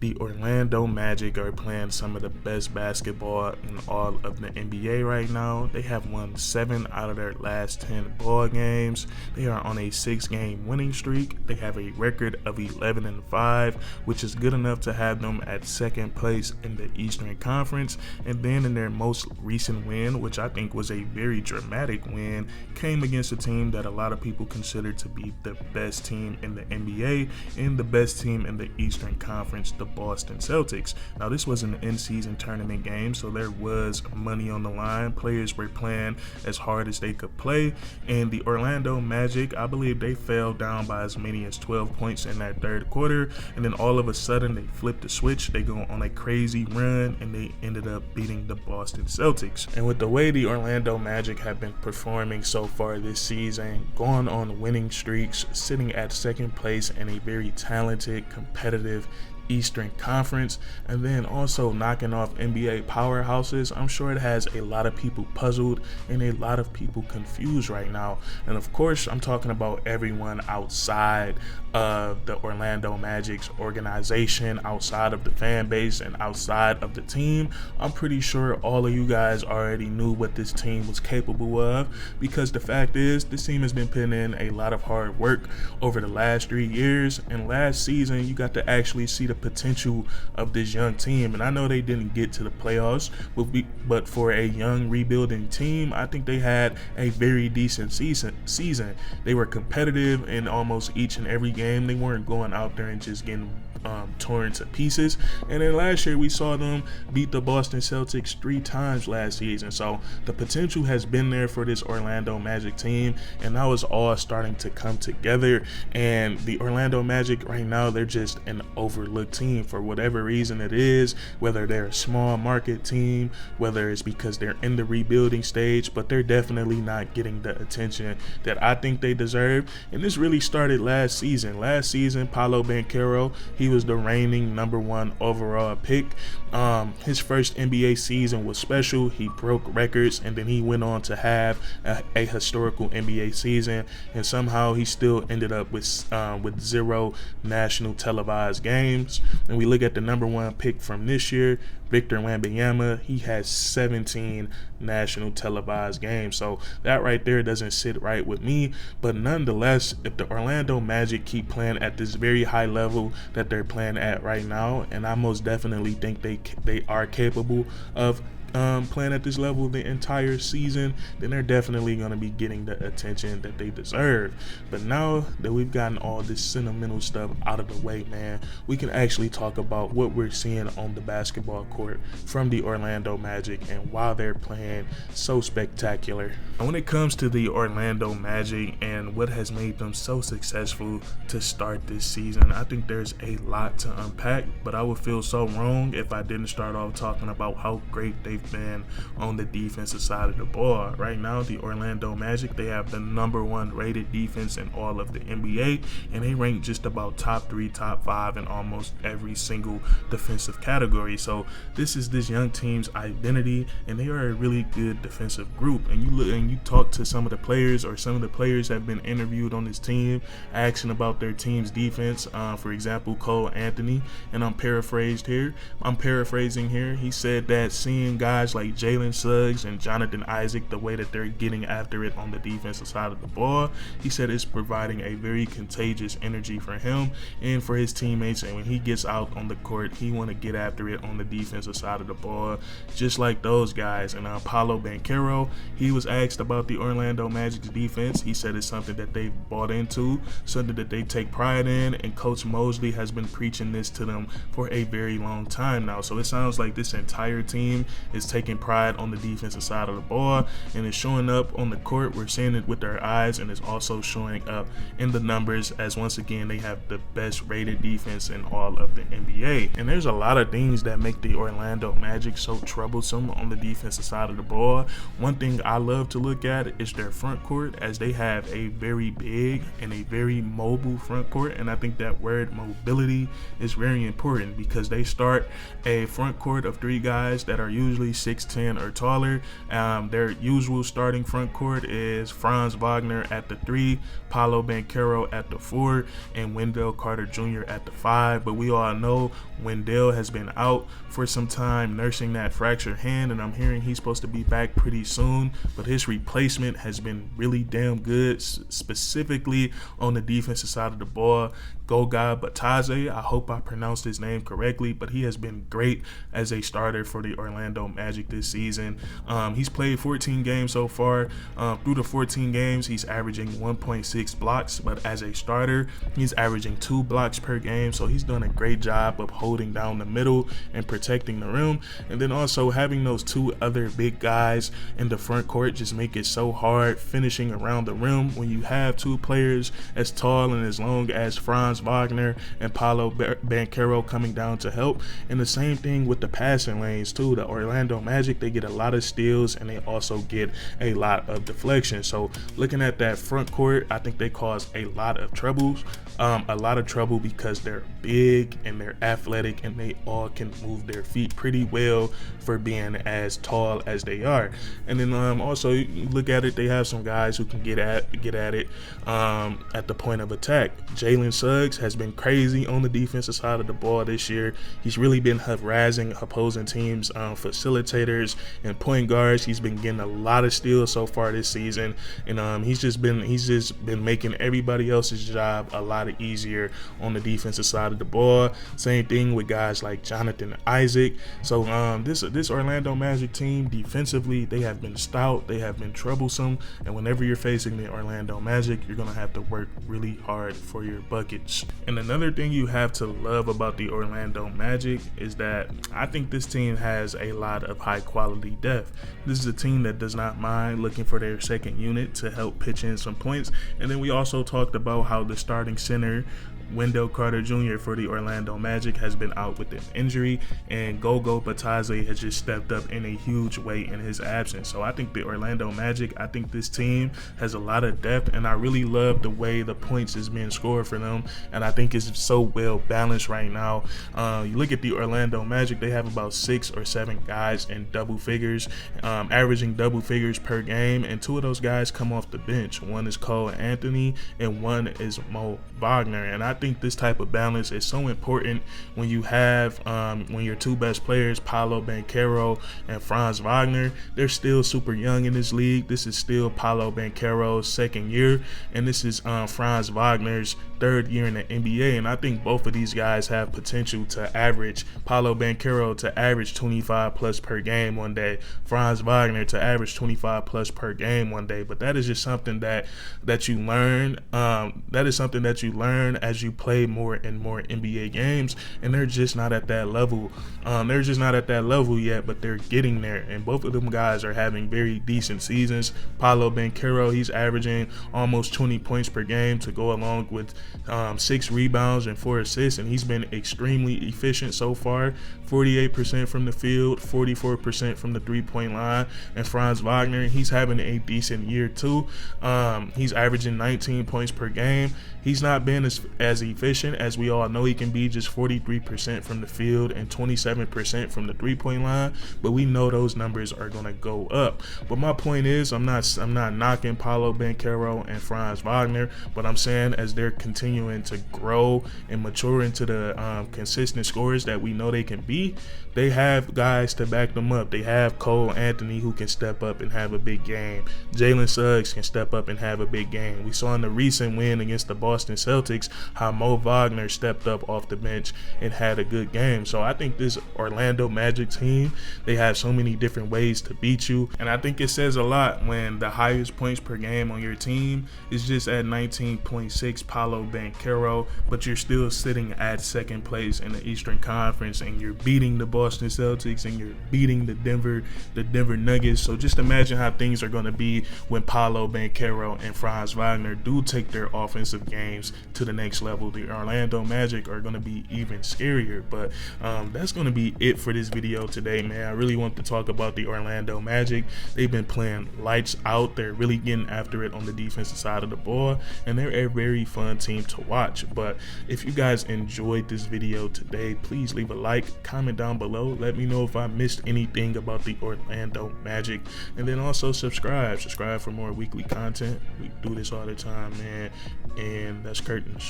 The Orlando Magic are playing some of the best basketball in all of the NBA right now. They have won 7 out of their last 10 ball games. They are on a 6-game winning streak. They have a record of 11-5, which is good enough to have them at second place in the Eastern Conference. And then in their most recent win, which I think was a very dramatic win, came against a team that a lot of people consider to be the best team in the NBA and the best team in the Eastern Conference, the Boston Celtics. Now, this was an in-season tournament game, so there was money on the line. Players were playing as hard as they could play, and the Orlando Magic, I believe they fell down by as many as 12 points in that third quarter, and then all of a sudden they flipped the switch. They go on a crazy run, and they ended up beating the Boston Celtics. And with the way the Orlando Magic have been performing so far this season, going on winning streaks, sitting at second place in a very talented, competitive Eastern Conference, and then also knocking off NBA powerhouses, I'm sure it has a lot of people puzzled and a lot of people confused right now. And of course, I'm talking about everyone outside of the Orlando Magic's organization, outside of the fan base and outside of the team. I'm pretty sure all of you guys already knew what this team was capable of, because the fact is this team has been putting in a lot of hard work over the last 3 years, and last season you got to actually see the potential of this young team. And I know they didn't get to the playoffs, but for a young rebuilding team, I think they had a very decent season. They were competitive in almost each and every game. They weren't going out there and just getting torn to pieces. And then last year we saw them beat the Boston Celtics 3 times last season. So the potential has been there for this Orlando Magic team, and now it's all starting to come together. And the Orlando Magic right now, they're just an overlooked team for whatever reason it is, whether they're a small market team, whether it's because they're in the rebuilding stage, but they're definitely not getting the attention that I think they deserve. And this really started last season. Last season, Paolo Banchero, he was the reigning #1 overall pick. His first NBA season was special. He broke records, and then he went on to have a historical NBA season, and somehow he still ended up with 0 national televised games. And we look at the #1 pick from this year, Victor Wembanyama, he has 17 national televised games. So that right there doesn't sit right with me. But nonetheless, if the Orlando Magic keep playing at this very high level that they're playing at right now, and I most definitely think they are capable of playing at this level the entire season, then they're definitely going to be getting the attention that they deserve. But now that we've gotten all this sentimental stuff out of the way, man, we can actually talk about what we're seeing on the basketball court from the Orlando Magic and why they're playing so spectacular. And when it comes to the Orlando Magic and what has made them so successful to start this season, I think there's a lot to unpack, but I would feel so wrong if I didn't start off talking about how great they've been on the defensive side of the ball. Right now, the Orlando Magic, they have the #1 rated defense in all of the NBA, and they rank just about top 3, top 5 in almost every single defensive category. So this is this young team's identity, and they are a really good defensive group. And you look and you talk to some of the players, or some of the players have been interviewed on this team, asking about their team's defense. For example, Cole Anthony, and I'm paraphrasing here. He said that seeing guys like Jalen Suggs and Jonathan Isaac, the way that they're getting after it on the defensive side of the ball, he said it's providing a very contagious energy for him and for his teammates. And when he gets out on the court, he want to get after it on the defensive side of the ball, just like those guys. And Paolo Banchero, he was asked about the Orlando Magic's defense. He said it's something that they've bought into, something that they take pride in, and Coach Mosley has been preaching this to them for a very long time now. So it sounds like this entire team is taking pride on the defensive side of the ball, and it's showing up on the court. We're seeing it with our eyes, and it's also showing up in the numbers, as once again they have the best rated defense in all of the NBA. And there's a lot of things that make the Orlando Magic so troublesome on the defensive side of the ball. One thing I love to look at is their front court, as they have a very big and a very mobile front court, and I think that word mobility is very important, because they start a front court of 3 guys that are usually literally 6'10" or taller. Their usual starting front court is Franz Wagner at the 3, Paolo Banchero at the 4, and Wendell Carter Jr. at the 5. But we all know Wendell has been out for some time nursing that fractured hand, and I'm hearing he's supposed to be back pretty soon. But his replacement has been really damn good, specifically on the defensive side of the ball. Goga Batadze, I hope I pronounced his name correctly, but he has been great as a starter for the Orlando Magic this season. He's played 14 games so far. Through the 14 games, he's averaging 1.6 blocks, but as a starter, he's averaging 2 blocks per game, so he's done a great job of holding down the middle and protecting the rim. And then also having those 2 other big guys in the front court just make it so hard finishing around the rim when you have 2 players as tall and as long as Franz Wagner and Paolo Banchero coming down to help. And the same thing with the passing lanes too. The Orlando Magic, they get a lot of steals and they also get a lot of deflection. So looking at that front court, I think they cause a lot of troubles. Because they're big and they're athletic and they all can move their feet pretty well for being as tall as they are. And then also you look at it, they have some guys who can get at it at the point of attack. Jalen Suggs has been crazy on the defensive side of the ball this year. He's really been harassing opposing teams, facilitators and point guards. He's been getting a lot of steals so far this season, and he's just been making everybody else's job a lot easier on the defensive side of the ball. Same thing with guys like Jonathan Isaac. So this Orlando Magic team defensively, they have been stout, they have been troublesome, and whenever you're facing the Orlando Magic, you're gonna have to work really hard for your buckets. And another thing you have to love about the Orlando Magic is that I think this team has a lot of high quality depth. This is a team that does not mind looking for their second unit to help pitch in some points. And then we also talked about how the starting center Wendell Carter Jr. for the Orlando Magic has been out with an injury, and Goga Batadze has just stepped up in a huge way in his absence. So I think the Orlando Magic, I think this team has a lot of depth, and I really love the way the points is being scored for them, and I think it's so well balanced right now. You look at the Orlando Magic, they have about 6 or 7 guys in double figures, averaging double figures per game, and 2 of those guys come off the bench. One is Cole Anthony and one is Mo Wagner, and I think this type of balance is so important when you have when your 2 best players, Paolo Banchero and Franz Wagner, they're still super young in this league. This is still Paolo Banchero's 2nd year, and this is Franz Wagner's 3rd year in the NBA, and I think both of these guys have potential to average, Paolo Banchero to average 25 plus per game one day, Franz Wagner to average 25 plus per game one day. But that is just something that you learn. That is something that you learn as you play more and more NBA games, and they're just not at that level. They're just not at that level yet, but they're getting there, and both of them guys are having very decent seasons. Paolo Banchero, he's averaging almost 20 points per game to go along with 6 rebounds and 4 assists, and he's been extremely efficient so far. 48% from the field, 44% from the 3-point line. And Franz Wagner, he's having a decent year too. He's averaging 19 points per game. He's not been as efficient as we all know he can be, just 43% from the field and 27% from the 3-point line, but we know those numbers are going to go up. But my point is, I'm not knocking Paolo Banchero and Franz Wagner, but I'm saying as they're continuing to grow and mature into the consistent scorers that we know they can be, they have guys to back them up. They have Cole Anthony who can step up and have a big game. Jalen Suggs can step up and have a big game. We saw in the recent win against the Boston Celtics how Mo Wagner stepped up off the bench and had a good game. So I think this Orlando Magic team, they have so many different ways to beat you, and I think it says a lot when the highest points per game on your team is just at 19.6 Paolo Banchero, but you're still sitting at 2nd place in the Eastern Conference, and you're beating the Boston Celtics and you're beating the Denver Nuggets. So just imagine how things are going to be when Paolo Banchero and Franz Wagner do take their offensive games to the next level. level. The Orlando Magic are going to be even scarier. But that's going to be it for this video today, man. I really want to talk about the Orlando Magic. They've been playing lights out. They're really getting after it on the defensive side of the ball, and they're a very fun team to watch. But if you guys enjoyed this video today, please leave a like, comment down below, let me know if I missed anything about the Orlando Magic, and then also subscribe for more weekly content. We do this all the time, man. And that's curtains.